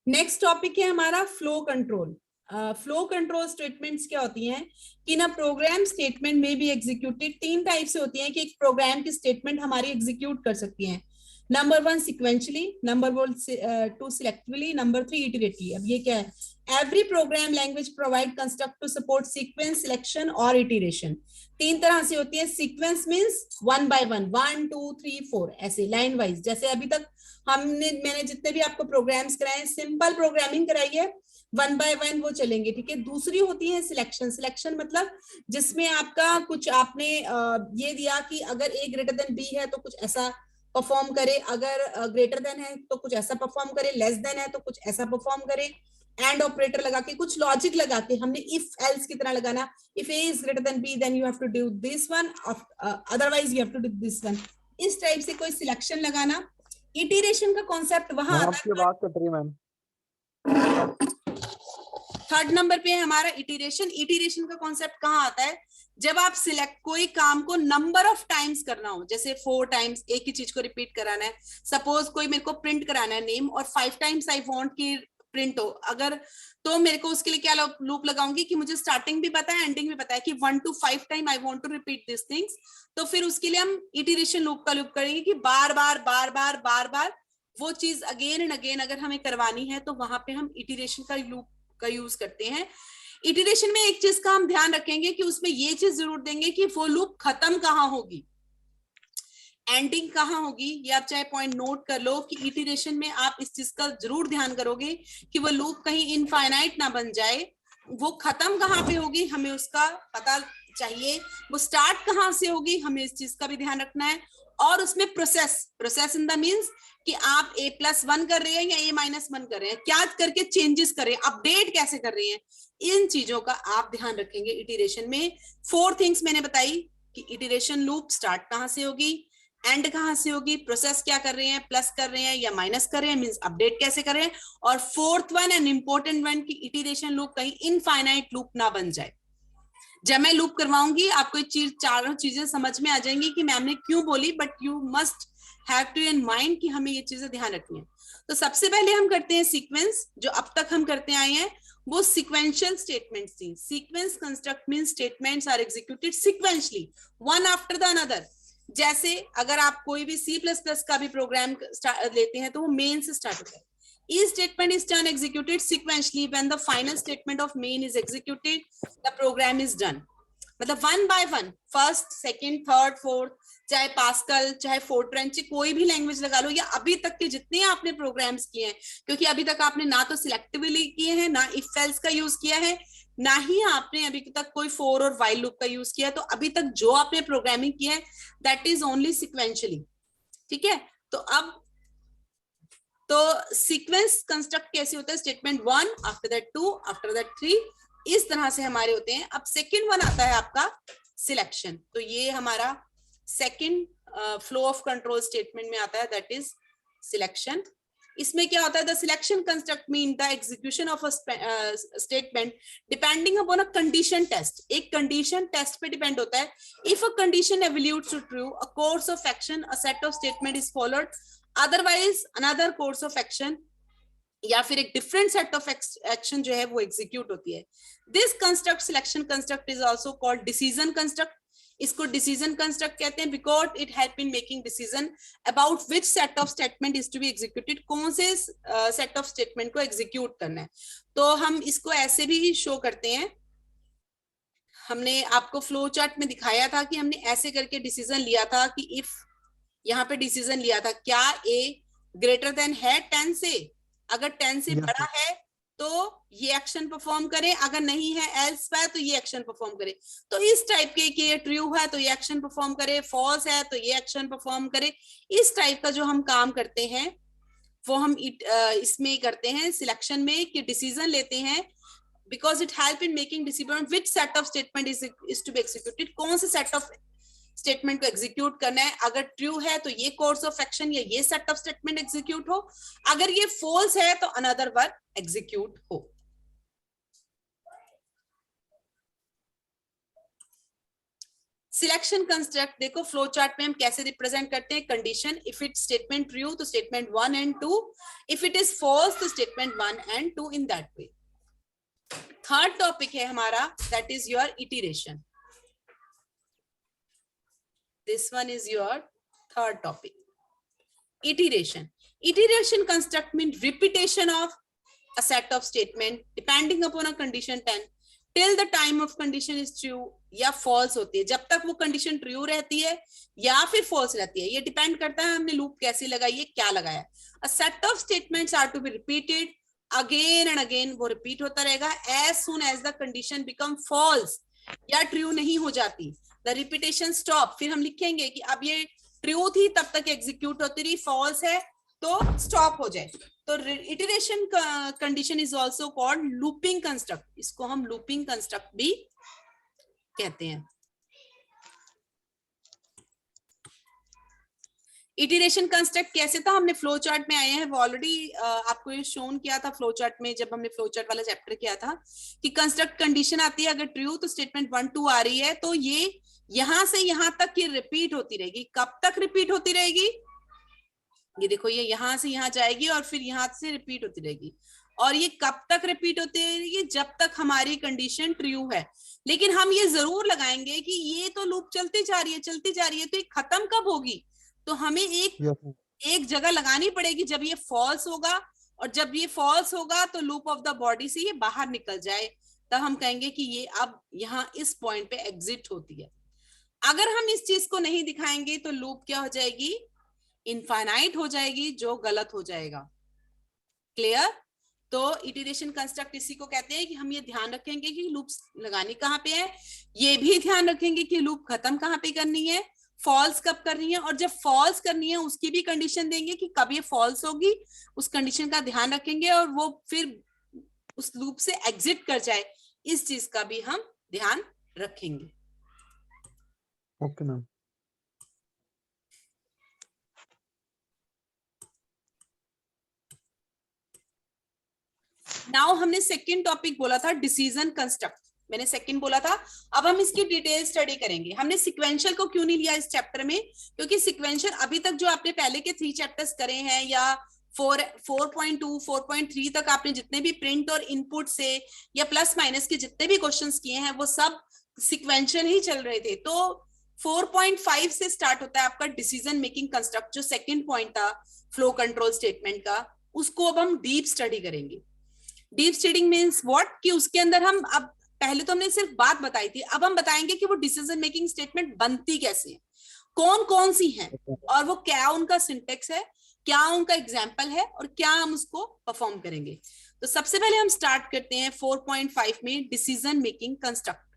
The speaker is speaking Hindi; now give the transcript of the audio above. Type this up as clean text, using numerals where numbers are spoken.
नेक्स्ट टॉपिक है हमारा flow control. Flow control statements क्या होती हैं कि ना प्रोग्राम स्टेटमेंट में भी एग्जीक्यूटेड तीन टाइप से होती हैं कि एक प्रोग्राम की स्टेटमेंट हमारी एग्जीक्यूट कर सकती हैं। Number one sequentially, number one two selectively, number three iteratively. अब ये क्या है? Every program language provide construct to support sequence, selection और इटरेशन। तीन तरह से होती है। Sequence means one by one, 1 2 3 4 ऐसे लाइन वाइज। जैसे अभी तक मैंने जितने भी आपको प्रोग्राम्स कराए, सिंपल प्रोग्रामिंग कराई है, वन बाय वन वो चलेंगे, ठीक है। दूसरी होती है सिलेक्शन। सिलेक्शन मतलब जिसमें आपका कुछ आपने ये दिया कि अगर ए ग्रेटर देन बी है तो कुछ ऐसा परफॉर्म करे, अगर ग्रेटर देन है तो कुछ ऐसा परफॉर्म करे, लेस देन है तो कुछ ऐसा परफॉर्म करे। एंड ऑपरेटर लगा के, कुछ लॉजिक लगा के, हमने इफ एल्स की तरह लगाना। If A is greater than B then you have to do this one, otherwise you have to do this one. इस टाइप से कोई सिलेक्शन लगाना। इटरेशन का कॉन्सेप्ट वहां मैम आता आपकी है। बात कट रही है मैम। थर्ड नंबर पे है हमारा इटरेशन। इटरेशन का कॉन्सेप्ट कहाँ आता है? जब आप सिलेक्ट कोई काम को नंबर ऑफ टाइम्स करना हो, जैसे 4 टाइम्स एक ही चीज को रिपीट कराना है। सपोज कोई मेरे को प्रिंट कराना है नेम, और 5 टाइम्स आई वांट कि प्रिंट हो, अगर तो मेरे को उसके लिए क्या लूप लगाऊंगी कि मुझे स्टार्टिंग भी पता है, एंडिंग भी पता है कि 1 to 5 time I want to repeat this things. तो फिर उसके लिए हम इटरेशन लूप का लूप करेंगे कि बार बार बार बार बार बार वो चीज अगेन एंड अगेन अगर हमें करवानी है, तो वहां पे हम इटरेशन का लूप का यूज करते हैं। इटरेशन में एक चीज का हम ध्यान रखेंगे कि उसमें ये चीज जरूर देंगे कि वो लूप खत्म कहां होगी, एंडिंग कहां होगी। ये आप चाहे पॉइंट नोट कर लो कि इटरेशन में आप इस चीज का जरूर ध्यान करोगे कि वो लूप कहीं इनफाइनाइट ना बन जाए। वो खत्म कहां पे होगी हमें उसका पता चाहिए, वो स्टार्ट कहां से होगी हमें इस चीज का भी ध्यान रखना है। और उसमें प्रोसेस इन द मीन्स कि आप a+1 कर रहे हैं या a-1 कर रहे हैं, क्या करके चेंजेस कर रहे हैं, अपडेट कैसे कर रहे हैं, इन चीजों का आप ध्यान रखेंगे इटरेशन में। 4 थिंग्स मैंने बताई कि इटरेशन लूप स्टार्ट कहां से होगी, एंड कहां से होगी, प्रोसेस क्या कर रहे हैं, प्लस कर रहे हैं या माइनस कर रहे हैं, मींस अपडेट कैसे कर रहे हैं। और fourth one and important one की इटरेशन लूप कहीं इनफाइनाइट लूप ना बन जाए। जब मैं लूप करवाऊंगी आपको ये चीज, चारों चीजें समझ में आ जाएंगी कि मैम ने क्यों बोली, but you must have to in mind कि हमें ये चीजें ध्यान रखनी है। तो सबसे पहले हम करते हैं सीक्वेंस, जो अब तक हम करते आए हैं वो सीक्वेंशियल स्टेटमेंट्स थी। Sequence construct mean statements are executed sequentially, one after the another. जैसे अगर आप कोई भी C++ का भी प्रोग्राम लेते हैं तो वो मेन से स्टार्ट होता है। Each statement is done executed sequentially. When the final statement of main is executed, the program is done. मतलब one by one, first second third fourth, चाहे पास्कल चाहे फोर्ट्रन, कोई भी लैंग्वेज लगा लो, या अभी तक के जितने आपने प्रोग्राम्स किए हैं, क्योंकि अभी तक आपने ना तो सिलेक्टिवली किए हैं, ना इफ एल्स का यूज किया है, ना ही आपने अभी तक कोई फॉर और व्हाइल लूप का यूज किया है। तो अभी तक जो आपने प्रोग्रामिंग किया है दैट इज ओनली सिक्वेंशियली, ठीक है। तो अब तो सीक्वेंस कंस्ट्रक्ट कैसे होता है? Statement 1 after that 2 after that 3, इस तरह से हमारे होते हैं। अब सेकंड वन आता है आपका सिलेक्शन। तो ये हमारा second flow of control statement में आता है, दैट इज सिलेक्शन। इसमें क्या होता है? The selection construct mean the execution of a statement depending upon a condition test. एक कंडीशन टेस्ट पे डिपेंड होता है। If a condition evaluates to true, a course of action, a set of statement is followed, otherwise another course of action या फिर एक डिफरेंट सेट ऑफ एक्शन जो है वो एग्जीक्यूट होती है। This construct, selection construct, is also called decision construct. इसको डिसीजन कंस्ट्रक्ट कहते हैं because it help in making decision about which set of statement is to be executed, कौन से सेट ऑफ स्टेटमेंट को एग्जीक्यूट करना है। तो हम इसको ऐसे भी शो करते हैं। हमने आपको फ्लो चार्ट में दिखाया था कि हमने ऐसे करके डिसीजन लिया था कि इफ, यहाँ पे डिसीजन लिया था क्या ए ग्रेटर देन है 10 से, अगर 10 से बड़ा है तो ये एक्शन परफॉर्म करे, अगर नहीं है एल्स है तो ये एक्शन परफॉर्म करे। तो इस टाइप के कि ये ट्रू है तो ये एक्शन परफॉर्म करे, फॉल्स है तो ये एक्शन परफॉर्म करे। इस टाइप का जो हम काम करते हैं वो हम इसमें करते हैं सिलेक्शन में, कि डिसीजन लेते हैं because it help in making decision which set of statement is to be executed, कौन से सेट ऑफ स्टेटमेंट को एग्जीक्यूट करना है। अगर ट्रू है तो ये कोर्स ऑफ एक्शन या ये सेट ऑफ स्टेटमेंट एग्जीक्यूट हो, अगर ये फॉल्स है तो अनदर वर्क एग्जीक्यूट हो। सिलेक्शन कंस्ट्रक्ट देखो फ्लो चार्ट में हम कैसे रिप्रेजेंट करते हैं, condition if it statement true तो statement 1 and 2, if it is false तो statement 1 and 2 in that way. Third topic है हमारा that is your iteration. This one is your third topic, iteration. Iteration construct means repetition of a set of statement depending upon a condition 10 till the time of condition is true या false होती है, जब तक वो condition true रहती है या फिर false रहती है। ये depend करता है हमने loop कैसी लगाई है, क्या लगाया। A set of statements are to be repeated again and again, वो repeat होता रहेगा as soon as the condition become false या true नहीं हो जाती, the repetition stop। फिर हम लिखेंगे कि अब ये ट्रू थी तब तक एग्जीक्यूट होती रही, फॉल्स है तो स्टॉप हो जाए। तो iteration condition is also called looping construct, इसको हम लूपिंग कंस्ट्रक्ट भी कहते हैं। इटरेशन कंस्ट्रक्ट कैसे था, हमने फ्लो चार्ट में आए हैं, वो ऑलरेडी आपको ये शोन किया था फ्लो चार्ट में जब हमने फ्लो चार्ट वाला चैप्टर किया था कि कंस्ट्रक्ट कंडीशन आती है, अगर ट्रू तो स्टेटमेंट 1 2 आ रही है तो ये यहां से यहां तक ये रिपीट होती रहेगी। कब तक रिपीट होती रहेगी, ये देखो ये यहां से यहां जाएगी और फिर यहां से रिपीट होती रहेगी, और ये कब तक रिपीट होती रहेगी, जब तक हमारी कंडीशन ट्रू है। लेकिन हम ये जरूर लगाएंगे कि ये तो लूप चलती जा रही है चलती जा रही है, तो ये खत्म कब होगी, तो हमें एक जगह लगानी पड़ेगी जब ये फॉल्स होगा, और जब ये फॉल्स होगा तो लूप ऑफ द बॉडी से ये बाहर निकल जाए, तब हम कहेंगे कि ये अब यहाँ इस पॉइंट पे एग्जिट होती है। अगर हम इस चीज को नहीं दिखाएंगे तो लूप क्या हो जाएगी, इनफाइनाइट हो जाएगी, जो गलत हो जाएगा। क्लियर। तो इटरेशन कंस्ट्रक्ट इसी को कहते हैं कि हम ये ध्यान रखेंगे कि लूप लगानी कहाँ पे है, ये भी ध्यान रखेंगे कि लूप खत्म कहाँ पे करनी है, फॉल्स कब करनी है, और जब फॉल्स करनी है उसकी भी कंडीशन देंगे कि कब ये फॉल्स होगी, उस कंडीशन का ध्यान रखेंगे, और वो फिर उस लूप से एग्जिट कर जाए, इस चीज का भी हम ध्यान रखेंगे। Okay ma'am. नाउ हमने सेकंड टॉपिक बोला था डिसीजन कंस्ट्रक्ट, मैंने सेकंड बोला था। अब हम इसकी डिटेल स्टडी करेंगे। हमने सिक्वेंशियल को क्यों नहीं लिया इस चैप्टर में, क्योंकि सिक्वेंशियल अभी तक जो आपने पहले के 3 चैप्टर्स करे हैं या 4.2 4.3 तक आपने जितने भी प्रिंट और इनपुट से या प्लस माइनस के जितने भी क्वेश्चंस किए हैं वो सब सिक्वेंशियल ही चल रहे थे। तो 4.5 से स्टार्ट होता है आपका डिसीजन मेकिंग कंस्ट्रक्ट, जो सेकंड पॉइंट था फ्लो कंट्रोल स्टेटमेंट का, उसको अब हम डीप स्टडी करेंगे। डीप स्टडी मीन्स व्हाट, कि उसके अंदर हम अब पहले तो हमने सिर्फ बात बताई थी, अब हम बताएंगे कि वो डिसीजन मेकिंग स्टेटमेंट बनती कैसे है, कौन कौन सी हैं, और वो क्या उनका सिंटेक्स है, क्या उनका एग्जाम्पल है, और क्या हम उसको परफॉर्म करेंगे। तो सबसे पहले हम स्टार्ट करते हैं 4.5 में डिसीजन मेकिंग कंस्ट्रक्ट।